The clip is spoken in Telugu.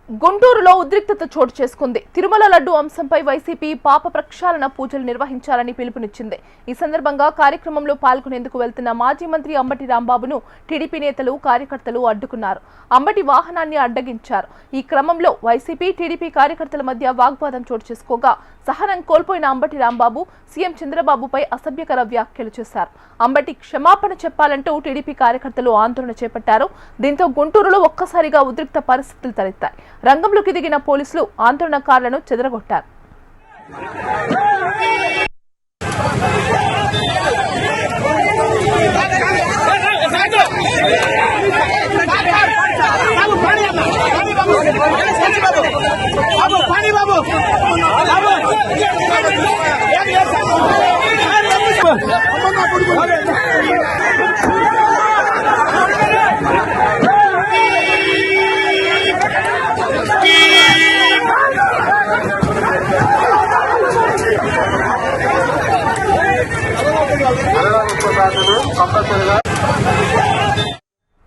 గుంటూరులో ఉద్రిక్తత చోటు చేసుకుంది. తిరుమల లడ్డు అంశంపై వైసీపీ పాప ప్రక్షాళన పూజలు నిర్వహించాలని పిలుపునిచ్చింది. ఈ సందర్భంగా కార్యక్రమంలో పాల్గొనేందుకు వెళ్తున్న మాజీ మంత్రి అంబటి రాంబాబును టీడీపీ నేతలు కార్యకర్తలు అడ్డుకున్నారు. అంబటి వాహనాన్ని అడ్డగించారు. ఈ క్రమంలో వైసీపీ టీడీపీ కార్యకర్తల మధ్య వాగ్వాదం చోటు చేసుకోగా సహనం కోల్పోయిన అంబటి రాంబాబు సీఎం చంద్రబాబుపై అసభ్యకర వ్యాఖ్యలు చేశారు. అంబటి క్షమాపణ చెప్పాలంటూ టీడీపీ కార్యకర్తలు ఆందోళన చేపట్టారు. దీంతో గుంటూరులో ఒక్కసారిగా ఉద్రిక్త పరిస్థితులు తలెత్తాయి. రంగంలోకి దిగిన పోలీసులు ఆందోళనకారులను చెదరగొట్టారు. కంపల్సరిగా